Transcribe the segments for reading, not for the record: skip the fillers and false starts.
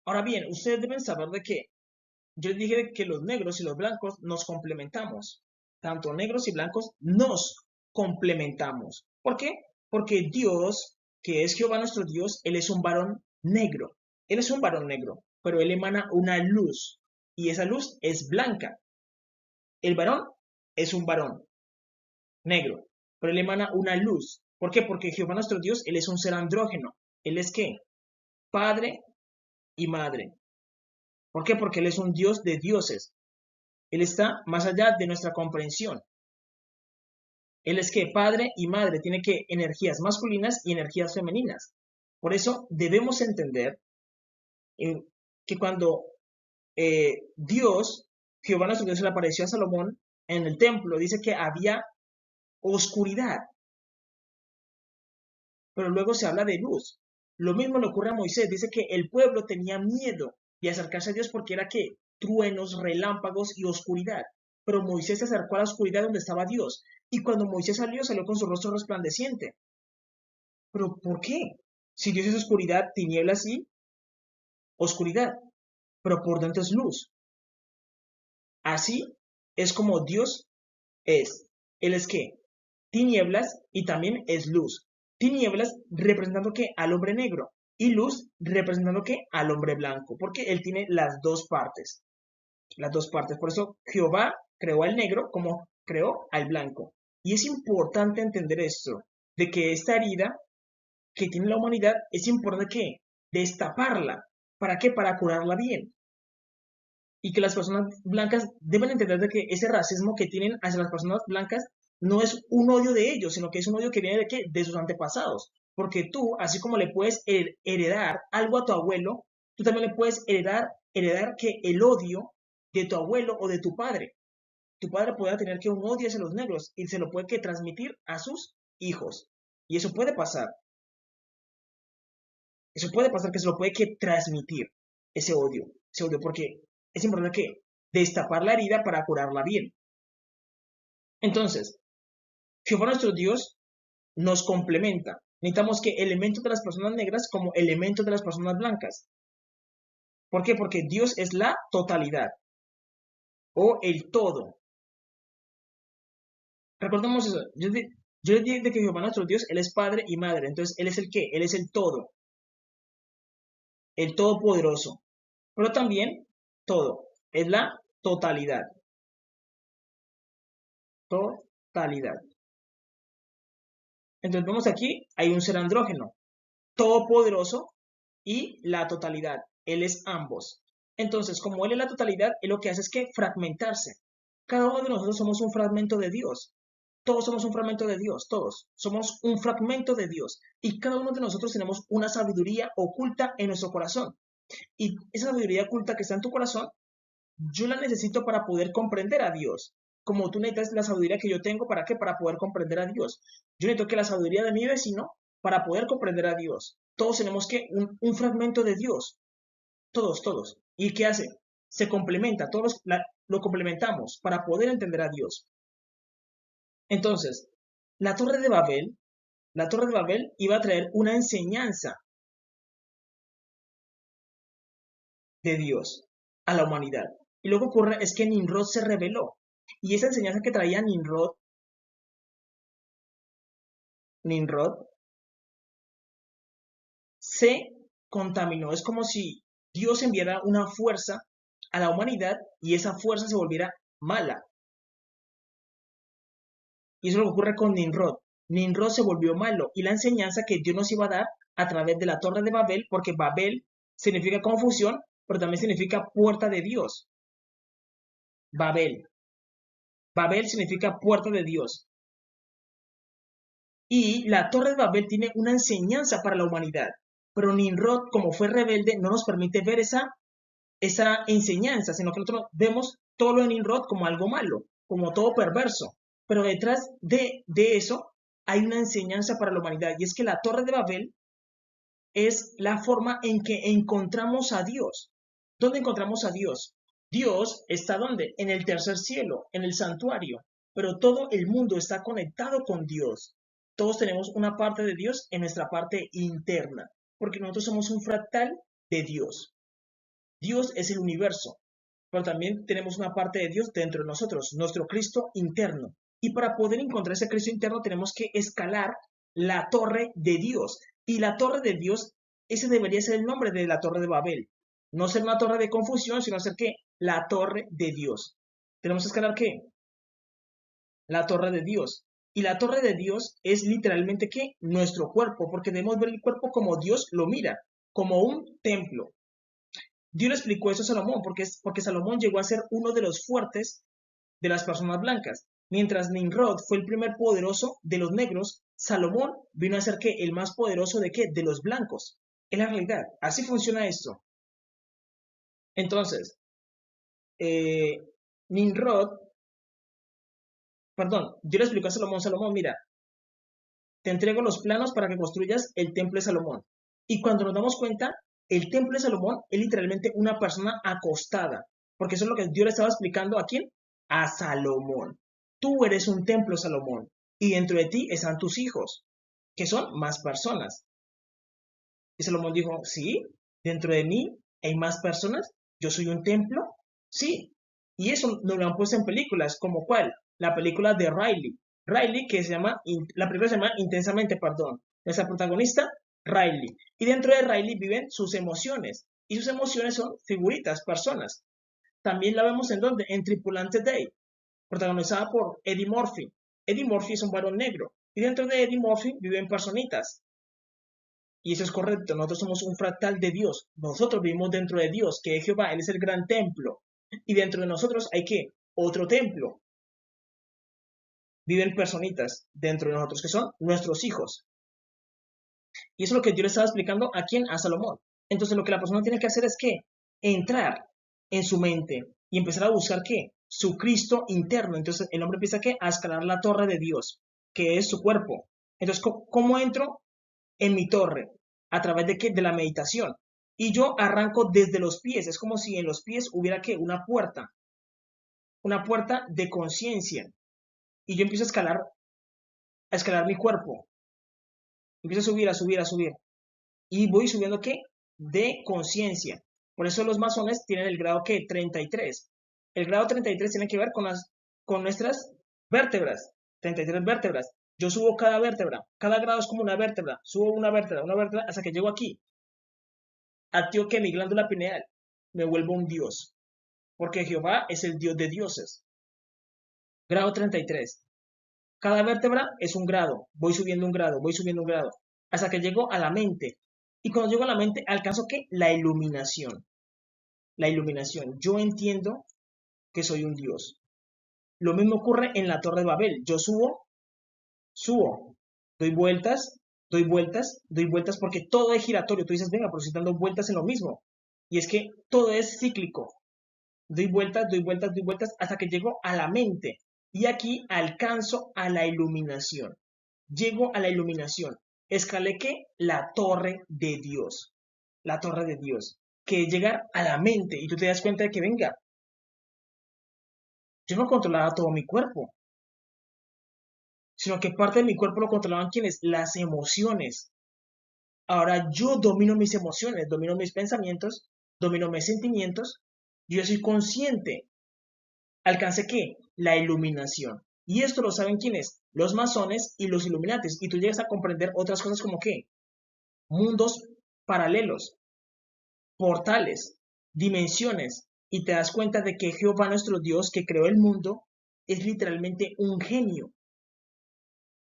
Ahora bien, ustedes deben saber de que yo les dije que los negros y los blancos nos complementamos. Tanto negros y blancos nos complementamos. ¿Por qué? Porque Dios, que es Jehová nuestro Dios, Él es un varón negro. Él es un varón negro, pero Él emana una luz y esa luz es blanca. El varón es un varón negro, pero Él emana una luz. ¿Por qué? Porque Jehová nuestro Dios, Él es un ser andrógeno. ¿Él es qué? Padre y madre. ¿Por qué? Porque Él es un Dios de dioses. Él está más allá de nuestra comprensión. Él es que padre y madre tiene que energías masculinas y energías femeninas. Por eso debemos entender eh, que cuando Dios, Jehová nuestro Dios, se le apareció a Salomón en el templo, dice que había oscuridad, pero luego se habla de luz. Lo mismo le ocurre a Moisés, dice que el pueblo tenía miedo de acercarse a Dios porque era que truenos, relámpagos y oscuridad. Pero Moisés se acercó a la oscuridad donde estaba Dios. Y cuando Moisés salió, salió con su rostro resplandeciente. ¿Pero por qué? Si Dios es oscuridad, tinieblas y oscuridad, pero por dentro es luz. Así es como Dios es. Él es que tinieblas y también es luz. Tinieblas representando que al hombre negro y luz representando que al hombre blanco, porque él tiene las dos partes. Las dos partes. Por eso Jehová creó al negro como creó al blanco. Y es importante entender esto, de que esta herida que tiene la humanidad es importante que destaparla. ¿Para qué? Para curarla bien. Y que las personas blancas deben entender de que ese racismo que tienen hacia las personas blancas no es un odio de ellos, sino que es un odio que viene de, ¿qué? De sus antepasados. Porque tú, así como le puedes heredar algo a tu abuelo, tú también le puedes heredar que el odio de tu abuelo o de tu padre. Tu padre puede tener que un odio hacia los negros y se lo puede que transmitir a sus hijos. Y eso puede pasar. Eso puede pasar que se lo puede que transmitir ese odio, porque es importante que destapar la herida para curarla bien. Entonces, Jehová nuestro Dios nos complementa. Necesitamos que elementos de las personas negras como elementos de las personas blancas. ¿Por qué? Porque Dios es la totalidad o el todo. Recordemos eso. Yo les dije que Jehová nuestro Dios, Él es Padre y Madre. Entonces, Él es el qué? Él es el todo, el todopoderoso. Pero también todo. Es la totalidad. Totalidad. Entonces vemos aquí, hay un ser andrógeno, todopoderoso y la totalidad. Él es ambos. Entonces, como Él es la totalidad, Él lo que hace es que fragmentarse. Cada uno de nosotros somos un fragmento de Dios. Todos somos un fragmento de Dios, todos. Somos un fragmento de Dios. Y cada uno de nosotros tenemos una sabiduría oculta en nuestro corazón. Y esa sabiduría oculta que está en tu corazón, yo la necesito para poder comprender a Dios. Como tú necesitas la sabiduría que yo tengo, ¿para qué? Para poder comprender a Dios. Yo necesito que la sabiduría de mi vecino para poder comprender a Dios. Todos tenemos que un fragmento de Dios. Todos, todos. ¿Y qué hace? Se complementa, todos lo complementamos para poder entender a Dios. Entonces, la torre de Babel, la torre de Babel iba a traer una enseñanza de Dios a la humanidad. Y lo que ocurre es que Nimrod se rebeló. Y esa enseñanza que traía Nimrod se contaminó. Es como si Dios enviara una fuerza a la humanidad y esa fuerza se volviera mala. Y eso es lo que ocurre con Nimrod. Nimrod se volvió malo y la enseñanza que Dios nos iba a dar a través de la torre de Babel, porque Babel significa confusión, pero también significa puerta de Dios. Babel. Babel significa puerta de Dios. Y la torre de Babel tiene una enseñanza para la humanidad. Pero Nimrod, como fue rebelde, no nos permite ver esa enseñanza, sino que nosotros vemos todo lo de Nimrod como algo malo, como todo perverso. Pero detrás de eso hay una enseñanza para la humanidad, y es que la Torre de Babel es la forma en que encontramos a Dios. ¿Dónde encontramos a Dios? Dios está ¿dónde? En el tercer cielo, en el santuario, pero todo el mundo está conectado con Dios. Todos tenemos una parte de Dios en nuestra parte interna, porque nosotros somos un fractal de Dios. Dios es el universo, pero también tenemos una parte de Dios dentro de nosotros, nuestro Cristo interno. Y para poder encontrar ese Cristo interno tenemos que escalar la torre de Dios. Y la torre de Dios, ese debería ser el nombre de la torre de Babel. No ser una torre de confusión, sino ser que la torre de Dios. Tenemos que escalar ¿qué? La torre de Dios. Y la torre de Dios es literalmente ¿qué? Nuestro cuerpo, porque debemos ver el cuerpo como Dios lo mira, como un templo. Dios le explicó eso a Salomón, porque Salomón llegó a ser uno de los fuertes de las personas blancas. Mientras Nimrod fue el primer poderoso de los negros, Salomón vino a ser ¿qué? El más poderoso de ¿qué? De los blancos. Es la realidad. Así funciona esto. Entonces, eh, Nimrod, perdón, Dios le explicó a Salomón, mira, te entrego los planos para que construyas el templo de Salomón. Y cuando nos damos cuenta, el templo de Salomón es literalmente una persona acostada, porque eso es lo que Dios le estaba explicando a quién, a Salomón. Tú eres un templo, Salomón, y dentro de ti están tus hijos, que son más personas. Y Salomón dijo, sí, dentro de mí hay más personas, yo soy un templo, sí. Y eso nos lo han puesto en películas, como cuál, la película de Riley. Riley, que se llama, la película se llama Intensamente, perdón. Nuestra protagonista, Riley. Y dentro de Riley viven sus emociones. Y sus emociones son figuritas, personas. También la vemos en donde, en Tripulante Day, protagonizada por Eddie Murphy. Eddie Murphy es un varón negro. Y dentro de Eddie Murphy viven personitas. Y eso es correcto, nosotros somos un fractal de Dios. Nosotros vivimos dentro de Dios, que es Jehová, Él es el gran templo. Y dentro de nosotros hay que otro templo. Viven personitas dentro de nosotros, que son nuestros hijos. Y eso es lo que Dios le estaba explicando a quién, a Salomón. Entonces lo que la persona tiene que hacer es que entrar en su mente y empezar a buscar qué, su Cristo interno. Entonces el hombre empieza ¿qué? A escalar la torre de Dios, que es su cuerpo. Entonces, ¿cómo entro en mi torre? ¿A través de qué? De la meditación. Y yo arranco desde los pies. Es como si en los pies hubiera ¿qué? Una puerta de conciencia. Y yo empiezo a escalar mi cuerpo. Empiezo a subir, a subir, a subir. Y voy subiendo ¿qué? De conciencia. Por eso los masones tienen el grado ¿qué? 33. El grado 33 tiene que ver con nuestras vértebras. 33 vértebras. Yo subo cada vértebra. Cada grado es como una vértebra. Subo una vértebra, hasta que llego aquí. Activo que mi glándula pineal. Me vuelvo un dios. Porque Jehová es el Dios de dioses. Grado 33. Cada vértebra es un grado. Voy subiendo un grado, voy subiendo un grado. Hasta que llego a la mente. Y cuando llego a la mente, alcanzo ¿qué? La iluminación. La iluminación. Yo entiendo que soy un Dios. Lo mismo ocurre en la Torre de Babel. Yo subo, doy vueltas, doy vueltas, doy vueltas, porque todo es giratorio. Tú dices, venga, pero si estoy dando vueltas en lo mismo. Y es que todo es cíclico. Doy vueltas, doy vueltas, doy vueltas, hasta que llego a la mente. Y aquí alcanzo a la iluminación. Llego a la iluminación. Escalé que la torre de Dios. La torre de Dios. Que es llegar a la mente. Y tú te das cuenta de que, venga, yo no controlaba todo mi cuerpo, sino que parte de mi cuerpo lo controlaban quienes, las emociones. Ahora yo domino mis emociones, domino mis pensamientos, domino mis sentimientos, yo soy consciente. Alcancé ¿qué? La iluminación. Y esto lo saben quiénes, los masones y los iluminatis. Y tú llegas a comprender otras cosas como qué, mundos paralelos, portales, dimensiones. Y te das cuenta de que Jehová nuestro Dios que creó el mundo es literalmente un genio.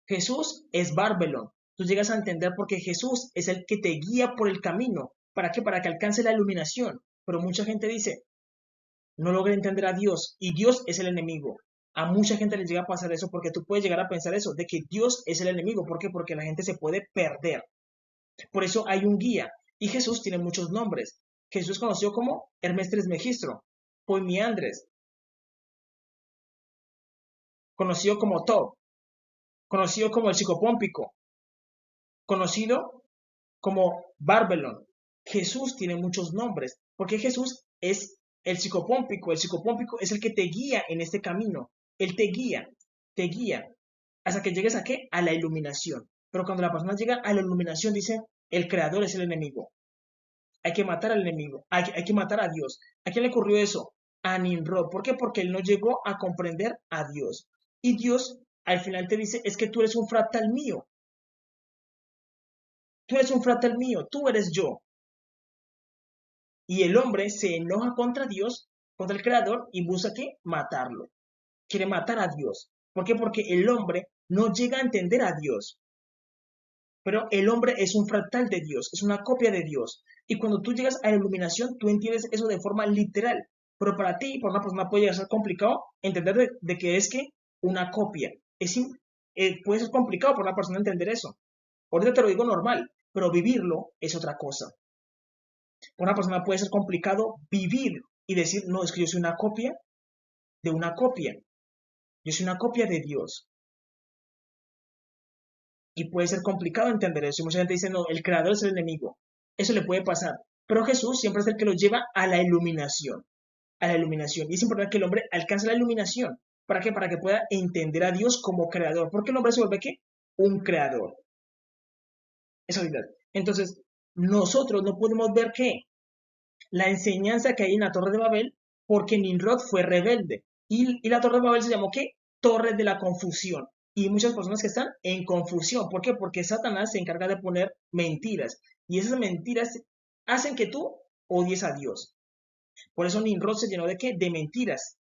Jesús es Barbelón. Tú llegas a entender porque Jesús es el que te guía por el camino. ¿Para qué? Para que alcance la iluminación. Pero mucha gente dice, no logra entender a Dios y Dios es el enemigo. A mucha gente le llega a pasar eso porque tú puedes llegar a pensar eso, de que Dios es el enemigo. ¿Por qué? Porque la gente se puede perder. Por eso hay un guía. Y Jesús tiene muchos nombres. Jesús es conocido como Hermes Trismegistro, Poimiandres, conocido como Tob, conocido como el psicopómpico, conocido como Barbelón. Jesús tiene muchos nombres, porque Jesús es el psicopómpico es el que te guía en este camino. Él te guía, hasta que llegues a qué? A la iluminación. Pero cuando la persona llega a la iluminación, dice, el creador es el enemigo. Hay que matar al enemigo, hay que matar a Dios. ¿A quién le ocurrió eso? A Nimrod. ¿Por qué? Porque él no llegó a comprender a Dios. Y Dios al final te dice, es que tú eres un fractal mío. Tú eres un fractal mío, tú eres yo. Y el hombre se enoja contra Dios, contra el Creador, y busca que matarlo. Quiere matar a Dios. ¿Por qué? Porque el hombre no llega a entender a Dios. Pero el hombre es un fractal de Dios, es una copia de Dios. Y cuando tú llegas a la iluminación, tú entiendes eso de forma literal. Pero para ti, por una persona, puede llegar a ser complicado entender de que es que una copia. Puede ser complicado para una persona entender eso. Ahorita te lo digo normal, pero vivirlo es otra cosa. Para una persona puede ser complicado vivir y decir, no, es que yo soy una copia de una copia. Yo soy una copia de Dios. Y puede ser complicado entender eso. Y mucha gente dice, no, el creador es el enemigo. Eso le puede pasar. Pero Jesús siempre es el que lo lleva a la iluminación. A la iluminación. Y es importante que el hombre alcance la iluminación. ¿Para qué? Para que pueda entender a Dios como creador. Porque el hombre se vuelve ¿qué? Un creador. Esa es la verdad. Entonces, nosotros no podemos ver que la enseñanza que hay en la Torre de Babel, porque Nimrod fue rebelde. Y la Torre de Babel se llamó ¿qué? Torre de la confusión. Y muchas personas que están en confusión. ¿Por qué? Porque Satanás se encarga de poner mentiras. Y esas mentiras hacen que tú odies a Dios. Por eso Nimrod se llenó de ¿qué? De mentiras.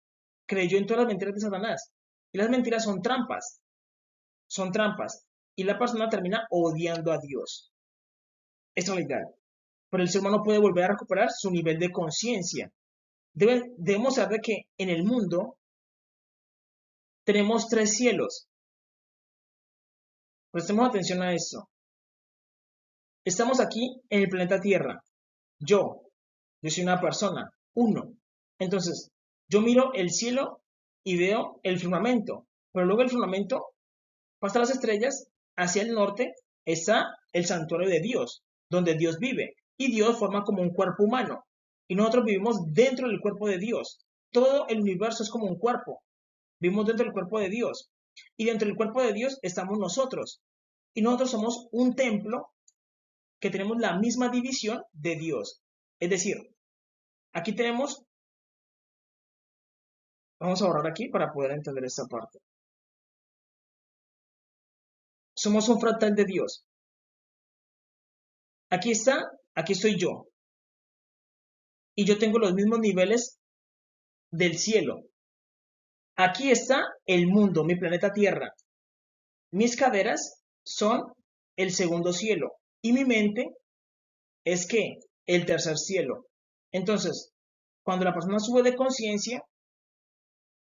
Creyó en todas las mentiras de Satanás. Y las mentiras son trampas. Son trampas. Y la persona termina odiando a Dios. Es realidad. Pero el ser humano puede volver a recuperar su nivel de conciencia. Debemos saber que en el mundo tenemos 3 cielos. Prestemos atención a esto. Estamos aquí en el planeta Tierra. Yo soy una persona, uno. Entonces, yo miro el cielo y veo el firmamento. Pero luego el firmamento pasa las estrellas, hacia el norte está el santuario de Dios, donde Dios vive. Y Dios forma como un cuerpo humano. Y nosotros vivimos dentro del cuerpo de Dios. Todo el universo es como un cuerpo. Vivimos dentro del cuerpo de Dios. Y dentro del cuerpo de Dios estamos nosotros. Y nosotros somos un templo que tenemos la misma división de Dios. Es decir, aquí tenemos, vamos a borrar aquí para poder entender esta parte. Somos un fractal de Dios. Aquí está, aquí estoy yo. Y yo tengo los mismos niveles del cielo. Aquí está el mundo, mi planeta Tierra. Mis caderas son el segundo cielo. Y mi mente es que el tercer cielo. Entonces, cuando la persona sube de conciencia,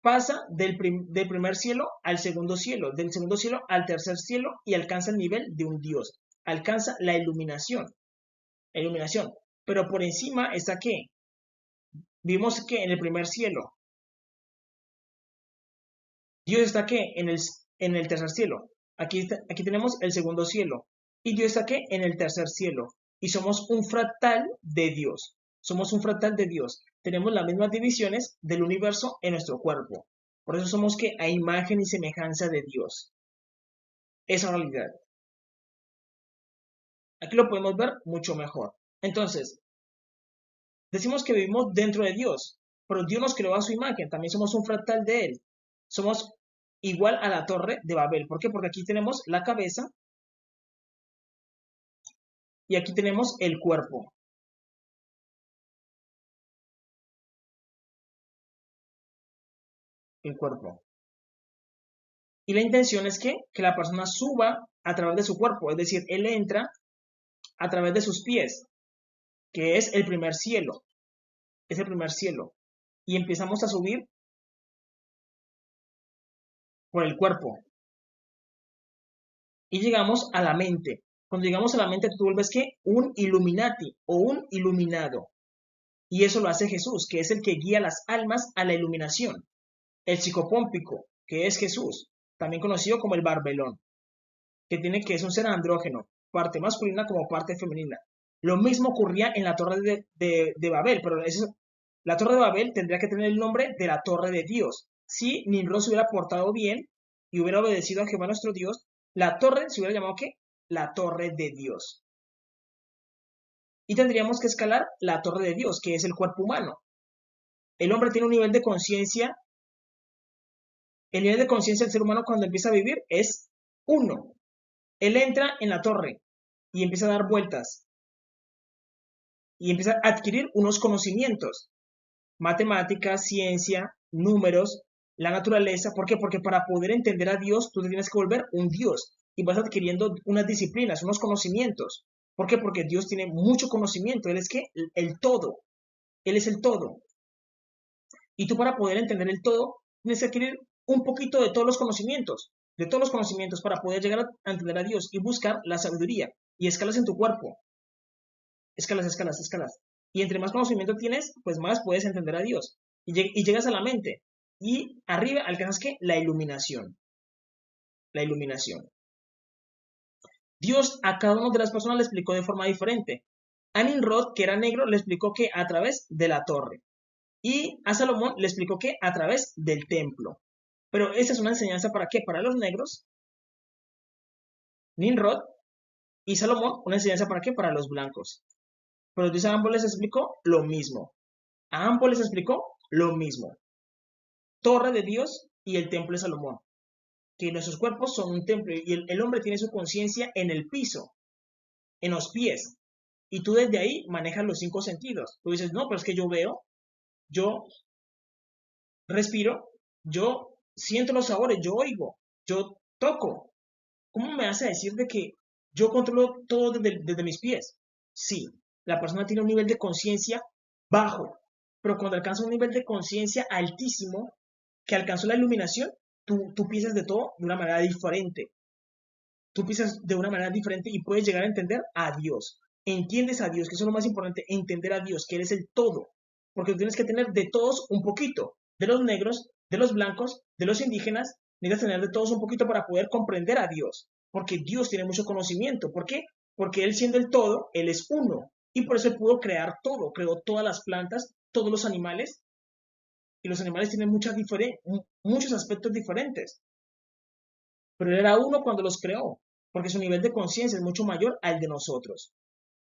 pasa del primer cielo al segundo cielo, del segundo cielo al tercer cielo y alcanza el nivel de un Dios. Alcanza la iluminación. La iluminación. Pero por encima está ¿qué? Vimos que en el primer cielo. Dios está ¿qué? En el tercer cielo. Aquí tenemos el segundo cielo. Y Dios está ¿qué? En el tercer cielo. Y somos un fractal de Dios. Somos un fractal de Dios. Tenemos las mismas divisiones del universo en nuestro cuerpo. Por eso somos que a imagen y semejanza de Dios. Esa realidad. Aquí lo podemos ver mucho mejor. Entonces, decimos que vivimos dentro de Dios, pero Dios nos creó a su imagen. También somos un fractal de Él. Somos igual a la torre de Babel. ¿Por qué? Porque aquí tenemos la cabeza y aquí tenemos el cuerpo. El cuerpo. Y la intención es que la persona suba a través de su cuerpo, es decir, él entra a través de sus pies, que es el primer cielo, es el primer cielo. Y empezamos a subir por el cuerpo. Y llegamos a la mente. Cuando llegamos a la mente, tú vuelves que un Illuminati o un iluminado. Y eso lo hace Jesús, que es el que guía las almas a la iluminación. El psicopómpico, que es Jesús, también conocido como el barbelón, que es un ser andrógeno, parte masculina como parte femenina. Lo mismo ocurría en la torre de Babel, pero la torre de Babel tendría que tener el nombre de la torre de Dios. Si Nimrod se hubiera portado bien y hubiera obedecido a Jehová nuestro Dios, la torre se hubiera llamado ¿qué? La torre de Dios. Y tendríamos que escalar la torre de Dios, que es el cuerpo humano. El hombre tiene un nivel de conciencia. El nivel de conciencia del ser humano cuando empieza a vivir es 1. Él entra en la torre y empieza a dar vueltas y empieza a adquirir unos conocimientos, matemáticas, ciencia, números, la naturaleza. ¿Por qué? Porque para poder entender a Dios, tú te tienes que volver un Dios y vas adquiriendo unas disciplinas, unos conocimientos. ¿Por qué? Porque Dios tiene mucho conocimiento. Él es que el todo. Él es el todo. Y tú para poder entender el todo, tienes que adquirir un poquito de todos los conocimientos para poder llegar a entender a Dios y buscar la sabiduría. Y escalas en tu cuerpo. Escalas, escalas, escalas. Y entre más conocimiento tienes, pues más puedes entender a Dios. Y llegas a la mente. Y arriba alcanzas que la iluminación. La iluminación. Dios a cada una de las personas le explicó de forma diferente. A Nimrod, que era negro, le explicó que a través de la torre. Y a Salomón le explicó que a través del templo. Pero esa es una enseñanza para qué? Para los negros. Nimrod y Salomón, una enseñanza para qué? Para los blancos. Pero Dios a ambos les explicó lo mismo. A ambos les explicó lo mismo. Torre de Dios y el templo de Salomón. Que nuestros cuerpos son un templo y el hombre tiene su conciencia en el piso, en los pies. Y tú desde ahí manejas los 5 sentidos. Tú dices, no, pero es que yo veo, yo respiro, yo siento los sabores, yo oigo, yo toco. ¿Cómo me hace decir de que yo controlo todo desde mis pies? Sí, la persona tiene un nivel de conciencia bajo, pero cuando alcanza un nivel de conciencia altísimo, que alcanzó la iluminación, tú piensas de todo de una manera diferente. Tú piensas de una manera diferente y puedes llegar a entender a Dios. Entiendes a Dios, que eso es lo más importante, entender a Dios, que eres el todo. Porque tú tienes que tener de todos un poquito. De los negros, de los blancos, de los indígenas, necesitas tener de todos un poquito para poder comprender a Dios. Porque Dios tiene mucho conocimiento. ¿Por qué? Porque Él siendo el todo, Él es uno. Y por eso Él pudo crear todo. Creó todas las plantas, todos los animales. Y los animales tienen muchos aspectos diferentes. Pero Él era uno cuando los creó, porque su nivel de conciencia es mucho mayor al de nosotros.